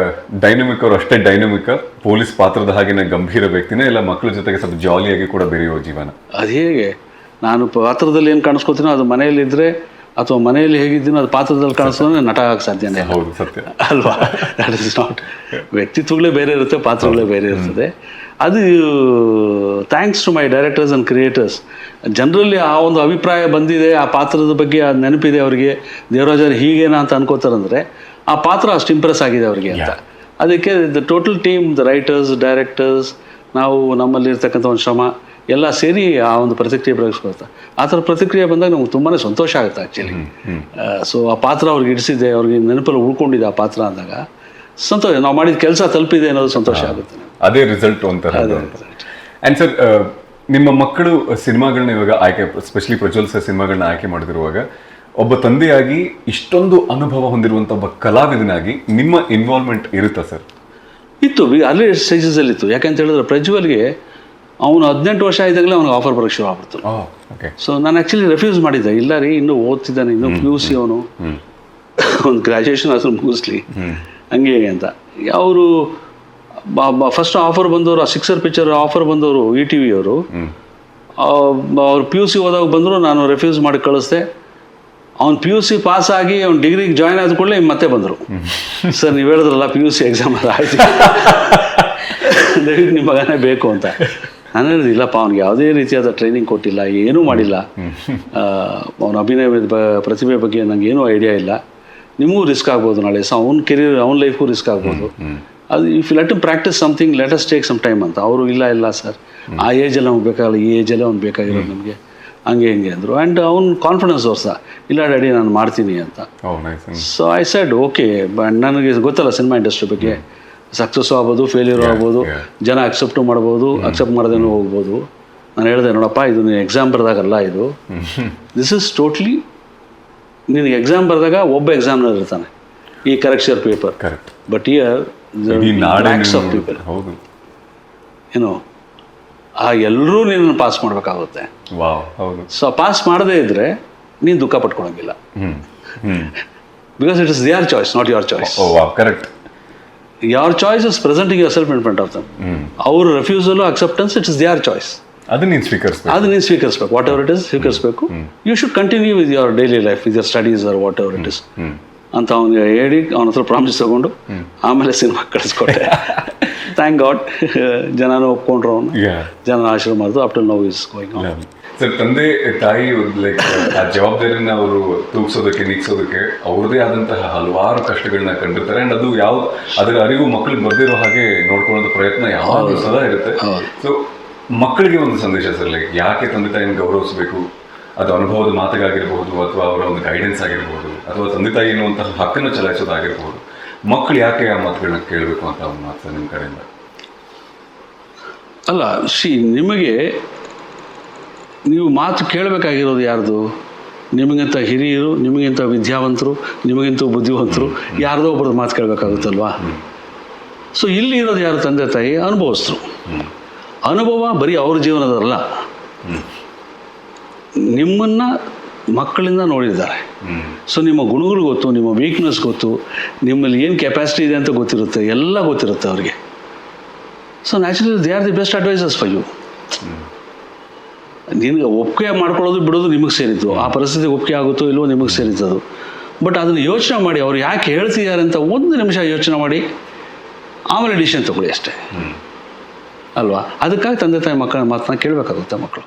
ಡೈನಮಿಕ್, ಅವರು ಅಷ್ಟೇ ಡೈನಮಿಕ್, ಪೊಲೀಸ್ ಪಾತ್ರದ ಹಾಗೆನ ಗಂಭೀರ ವ್ಯಕ್ತಿನ, ಇಲ್ಲ ಮಕ್ಕಳ ಜೊತೆಗೆ ಸ್ವಲ್ಪ ಜಾಲಿಯಾಗಿ ಕೂಡ ಬೆರೆಯುವ ಜೀವನ? ಅದು ಹೇಗೆ ನಾನು ಪಾತ್ರದಲ್ಲಿ ಏನು ಕಾಣಿಸ್ಕೊತೀನೋ ಅದು ಮನೆಯಲ್ಲಿದ್ದರೆ, ಅಥವಾ ಮನೆಯಲ್ಲಿ ಹೇಗಿದ್ದೀನೋ ಅದು ಪಾತ್ರದಲ್ಲಿ ಕಾಣಿಸೋದ್ರೆ ನಟ ಆಗಕ್ಕೆ ಸಾಧ್ಯನೇ. ಹೌದು, ಸತ್ಯ ಅಲ್ವಾ? That is not. ವ್ಯಕ್ತಿತ್ವಗಳೇ ಬೇರೆ ಇರುತ್ತೆ, ಪಾತ್ರಗಳೇ ಬೇರೆ ಇರ್ತದೆ. ಅದು thanks to my directors and creators. ಜನರಲ್ಲಿ ಆ ಒಂದು ಅಭಿಪ್ರಾಯ ಬಂದಿದೆ, ಆ ಪಾತ್ರದ ಬಗ್ಗೆ ಅದು ನೆನಪಿದೆ ಅವರಿಗೆ. ದೇವರಾಜರು ಹೀಗೇನಾ ಅಂತ ಅನ್ಕೋತಾರಂದರೆ ಆ ಪಾತ್ರ ಅಷ್ಟು ಇಂಪ್ರೆಸ್ ಆಗಿದೆ ಅವರಿಗೆ ಅಂತ. ಅದಕ್ಕೆ the total team, the writers, directors, ನಾವು ನಮ್ಮಲ್ಲಿರ್ತಕ್ಕಂಥ ಒಂದು ಶ್ರಮ ಎಲ್ಲ ಸೇರಿ ಆ ಒಂದು ಪ್ರತಿಕ್ರಿಯೆ ಬೆಳೆಸ್ಕೊಳ್ತಾ. ಆ ಥರ ಪ್ರತಿಕ್ರಿಯೆ ಬಂದಾಗ ನಮ್ಗೆ ತುಂಬಾ ಸಂತೋಷ ಆಗುತ್ತೆ ಆ್ಯಕ್ಚುಲಿ. ಸೊ ಆ ಪಾತ್ರ ಅವ್ರಿಗೆ ಇಡಿಸಿದೆ, ಅವ್ರಿಗೆ ನೆನಪಲ್ಲಿ ಉಳ್ಕೊಂಡಿದೆ ಆ ಪಾತ್ರ ಅಂದಾಗ ಸಂತೋಷ. ನಾವು ಮಾಡಿದ ಕೆಲಸ ತಲುಪಿದೆ ಅನ್ನೋದು ಸಂತೋಷ ಆಗುತ್ತೆ. ಅದೇ ರಿಸಲ್ಟ್ ಒಂಥರ. ಆ್ಯಂಡ್ ಸರ್, ನಿಮ್ಮ ಮಕ್ಕಳು ಸಿನಿಮಾಗಳನ್ನ ಇವಾಗ ಆಯ್ಕೆ, ಸ್ಪೆಷಲಿ ಪ್ರಜ್ವಲ್ ಸರ್ ಸಿನಿಮಾಗಳನ್ನ ಆಯ್ಕೆ ಮಾಡಿದಿರುವಾಗ, ಒಬ್ಬ ತಂದೆಯಾಗಿ ಇಷ್ಟೊಂದು ಅನುಭವ ಹೊಂದಿರುವಂಥ ಒಬ್ಬ ಕಲಾವಿದನಾಗಿ ನಿಮ್ಮ ಇನ್ವಾಲ್ವ್ಮೆಂಟ್ ಇರುತ್ತಾ ಸರ್? ಇತ್ತು ಅರ್ಲಿ ಸ್ಟೇಜಸಲ್ಲಿತ್ತು. ಯಾಕಂತ ಹೇಳಿದ್ರೆ ಪ್ರಜ್ವಲ್ಗೆ ಅವನು 18 ವರ್ಷ ಇದ್ದಾಗಲೇ ಅವ್ನಿಗೆ ಆಫರ್ ಬರೋಕ್ಕೆ ಶುರು ಆಗ್ಬಿಡ್ತು. ಓಕೆ. ಸೊ ನಾನು ಆ್ಯಕ್ಚುಲಿ ರೆಫ್ಯೂಸ್ ಮಾಡಿದ್ದೆ, ಇಲ್ಲ ರೀ ಇನ್ನೂ ಓದ್ತಿದ್ದಾನೆ, ಇನ್ನೂ PUC ಅವನು, ಒಂದು ಗ್ರ್ಯಾಜುಯೇಷನ್ ಆದರೂ ಮುಗಿಸ್ಲಿ ಹಂಗೆ ಅಂತ. ಅವರು ಫಸ್ಟ್ ಆಫರ್ ಬಂದವರು, ಆ ಸಿಕ್ಸರ್ ಪಿಕ್ಚರ್ ಆಫರ್ ಬಂದವರು ETV ಅವರು, ಅವ್ರು PUC ಹೋದಾಗ ಬಂದರು, ನಾನು ರೆಫ್ಯೂಸ್ ಮಾಡಿ ಕಳಿಸ್ದೆ. ಅವ್ನು PUC ಪಾಸ್ ಆಗಿ ಅವ್ನು ಡಿಗ್ರಿಗೆ ಜಾಯ್ನ್ ಆದ ಕೂಡಲೇ ಮತ್ತೆ ಬಂದರು, ಸರ್ ನೀವು ಹೇಳಿದ್ರಲ್ಲ PUC ಎಕ್ಸಾಮ್ ಆಯ್ತು, ದಯವಿಟ್ಟು ನಿಮ್ಮ ಮಗನೇ ಬೇಕು ಅಂತ. ನಾನು ಹೇಳಿದೆ ಇಲ್ಲಪ್ಪ, ಅವ್ನಿಗೆ ಯಾವುದೇ ರೀತಿಯಾದ ಟ್ರೈನಿಂಗ್ ಕೊಟ್ಟಿಲ್ಲ, ಏನೂ ಮಾಡಿಲ್ಲ, ಅವನ ಅಭಿನಯದ ಪ್ರತಿಭೆ ಬಗ್ಗೆ ನನಗೆ ಏನೂ ಐಡಿಯಾ ಇಲ್ಲ, ನಿಮಗೂ ರಿಸ್ಕ್ ಆಗ್ಬೋದು ನಾಳೆ, ಸೊ ಅವ್ನ ಕೆರಿಯರ್ ಅವ್ನ ಲೈಫ್ಗೂ ರಿಸ್ಕ್ ಆಗ್ಬೋದು, ಅದು if you let to practice something let us take some time ಅಂತ. ಅವರು ಇಲ್ಲ ಸರ್, ಆ ಏಜಲ್ಲಿ ಅವ್ನು ಬೇಕಾಗಲ್ಲ, ಈ ಏಜಲ್ಲೇ ಅವ್ನು ಬೇಕಾಗಿರೋದು ನಮಗೆ, ಹಂಗೆ ಹಿಂಗೆ ಅಂದರು. ಆ್ಯಂಡ್ ಅವ್ನು ಕಾನ್ಫಿಡೆನ್ಸ್ ತೋರ್ಸ, ಇಲ್ಲ ಡ್ಯಾಡಿ ನಾನು ಮಾಡ್ತೀನಿ ಅಂತ. So I said okay. ನನಗೆ ಗೊತ್ತಲ್ಲ ಸಿನಿಮಾ ಇಂಡಸ್ಟ್ರಿ ಬಗ್ಗೆ, ಸಕ್ಸಸ್ಸು ಆಗ್ಬೋದು, ಫೇಲ್ಯೂರು ಆಗ್ಬೋದು, ಜನ ಅಕ್ಸೆಪ್ಟು ಮಾಡ್ಬೋದು, ಅಕ್ಸೆಪ್ಟ್ ಮಾಡ್ದೇನೂ ಹೋಗ್ಬೋದು. ನಾನು ಹೇಳಿದೆ ನೋಡಪ್ಪ, ಇದು ನೀನು ಎಕ್ಸಾಮ್ ಬರೆದಾಗಲ್ಲ, ಇದು ದಿಸ್ ಇಸ್ ಟೋಟ್ಲಿ, ನಿನಗೆ ಎಕ್ಸಾಮ್ ಬರೆದಾಗ ಒಬ್ಬ ಎಕ್ಸಾಮ್ನರ್ ಇರ್ತಾನೆ, ಈ correction paper, but year lakhs of people, ಏನೋ ಆ ಎಲ್ಲರೂ ನೀನು ಪಾಸ್ ಮಾಡಬೇಕಾಗುತ್ತೆ. ಸೊ ಪಾಸ್ ಮಾಡದೇ ಇದ್ದರೆ ನೀನು ದುಃಖ ಪಟ್ಕೊಳಂಗಿಲ್ಲ, because it is their choice, not your choice. Correct. your choice is presenting yourself in front of them. Our refusal or acceptance, it is their choice. ಅದನ್ನ ನೀನು ಸ್ವೀಕರಿಸಬೇಕು. ವಾಟ್ ಎವರ್ ಇಟ್ ಇಸ್ ಸ್ವೀಕರಿಸಬೇಕು. You should continue with your daily life, with your studies or whatever it is ಅಂತ ಅವನಿಗೆ ಹೇಳಿ ಅವನ ಹತ್ರ promise ತಗೊಂಡು ಆಮೇಲೆ ಸಿನಿಮಾ ಕಳಿಸ್ಕೊಟ್ಟೆ. ಥ್ಯಾಂಕ್ ಗಾಡ್, ಜನನೂ ಒಪ್ಕೊಂಡ್ರು, ಅವನು ಜನ ಆಶ್ರಮ ಮಾಡಿದ್ರು. After now is going on. Sir, ತಂದೆ ತಾಯಿ ಲೈಕ್ ಆ ಜವಾಬ್ದಾರಿನ ಅವರು ತೂಗಿಸೋದಕ್ಕೆ ನೀಗಿಸೋದಕ್ಕೆ ಅವ್ರದೇ ಆದಂತಹ ಹಲವಾರು ಕಷ್ಟಗಳನ್ನ ಕಂಡಿರ್ತಾರೆ. ಅಂಡ್ ಅದು ಅದರ ಅರಿವು ಮಕ್ಕಳಿಗೆ ಬರ್ದಿರೋ ಹಾಗೆ ನೋಡ್ಕೊಳ್ಳೋದು ಪ್ರಯತ್ನ ಯಾವಾಗಲೂ ಸದಾ ಇರುತ್ತೆ. ಸೊ ಮಕ್ಕಳಿಗೆ ಒಂದು ಸಂದೇಶ ಸರ್, ಲೈಕ್ ಯಾಕೆ ತಂದೆ ತಾಯಿನ ಗೌರವಿಸಬೇಕು, ಅದು ಅನುಭವದ ಮಾತಿಗಾಗಿರ್ಬೋದು, ಅಥವಾ ಅವರ ಒಂದು ಗೈಡೆನ್ಸ್ ಆಗಿರ್ಬೋದು, ಅಥವಾ ತಂದೆ ತಾಯಿ ಎನ್ನುವಂತಹ ಹಕ್ಕನ್ನು ಚಲಾಯಿಸೋದಾಗಿರ್ಬೋದು, ಮಕ್ಕಳು ಯಾಕೆ ಆ ಮಾತುಗಳನ್ನ ಕೇಳಬೇಕು ಅಂತ ಒಂದು ಮಾತು ನಿಮ್ಮ ಕಡೆಯಿಂದ? ಅಲ್ಲ, ನಿಮಗೆ ನೀವು ಮಾತು ಕೇಳಬೇಕಾಗಿರೋದು ಯಾರ್ದು? ನಿಮಗಿಂತ ಹಿರಿಯರು, ನಿಮಗಿಂತ ವಿದ್ಯಾವಂತರು, ನಿಮಗಿಂತ ಬುದ್ಧಿವಂತರು, ಯಾರ್ದೋ ಒಬ್ಬರದ್ದು ಮಾತು ಕೇಳಬೇಕಾಗುತ್ತಲ್ವಾ? ಸೊ ಇಲ್ಲಿ ಇರೋದು ಯಾರು? ತಂದೆ ತಾಯಿ ಅನುಭವಿಸ್ತರು. ಅನುಭವ ಬರೀ ಅವ್ರ ಜೀವನದಲ್ಲ, ನಿಮ್ಮನ್ನು ಮಕ್ಕಳಿಂದ ನೋಡಿದ್ದಾರೆ. ಸೊ ನಿಮ್ಮ ಗುಣಗಳು ಗೊತ್ತು, ನಿಮ್ಮ ವೀಕ್ನೆಸ್ ಗೊತ್ತು, ನಿಮ್ಮಲ್ಲಿ ಏನು ಕೆಪಾಸಿಟಿ ಇದೆ ಅಂತ ಗೊತ್ತಿರುತ್ತೆ, ಎಲ್ಲ ಗೊತ್ತಿರುತ್ತೆ ಅವ್ರಿಗೆ. So naturally they are the best advisors for you. ನಿನಗೆ ಒಪ್ಪಿಗೆ ಮಾಡ್ಕೊಳ್ಳೋದು ಬಿಡೋದು ನಿಮಗೆ ಸೇರಿದ್ದು, ಆ ಪರಿಸ್ಥಿತಿಗೆ ಒಪ್ಪಿಗೆ ಆಗುತ್ತೋ ಇಲ್ವೋ ನಿಮಗೆ ಸೇರಿದ್ದದು. ಬಟ್ ಅದನ್ನು ಯೋಚನೆ ಮಾಡಿ, ಅವ್ರು ಯಾಕೆ ಹೇಳ್ತಿದ್ದಾರೆ ಅಂತ 1 ನಿಮಿಷ ಯೋಚನೆ ಮಾಡಿ ಆಮೇಲೆ ಡಿಸಿಷನ್ ತಗೊಳ್ಳಿ ಅಷ್ಟೇ ಅಲ್ವಾ? ಅದಕ್ಕಾಗಿ ತಂದೆ ತಾಯಿ ಮಕ್ಕಳ ಮಾತನ್ನ ಕೇಳಬೇಕಾಗುತ್ತೆ ಮಕ್ಕಳು.